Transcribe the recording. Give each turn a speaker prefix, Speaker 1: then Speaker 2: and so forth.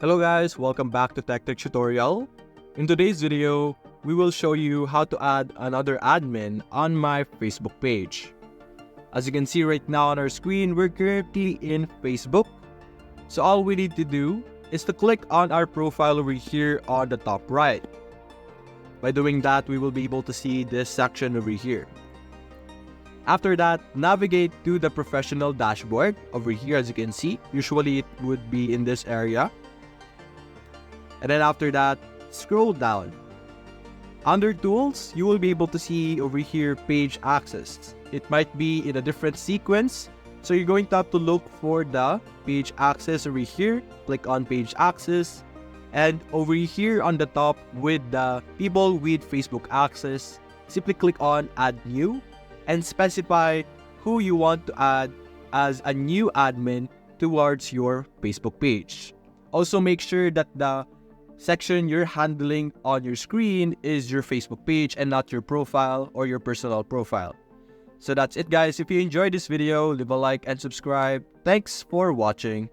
Speaker 1: Hello guys, welcome back to Tech Tutorial. In today's video, we will show you how to add another admin on my Facebook page. As you can see right now on our screen, we're currently in Facebook. So all we need to do is to click on our profile over here on the top right. By doing that, we will be able to see this section over here. After that, navigate to the professional dashboard over here. As you can see, usually it would be in this area. And then after that, scroll down. Under tools, you will be able to see over here page access. It might be in a different sequence. So you're going to have to look for the page access over here. Click on page access. And over here on the top with the people with Facebook access, simply click on add new and specify who you want to add as a new admin towards your Facebook page. Also make sure that the section you're handling on your screen is your Facebook page and not your profile or your personal profile. So that's it guys. If you enjoyed this video, leave a like and subscribe. Thanks for watching.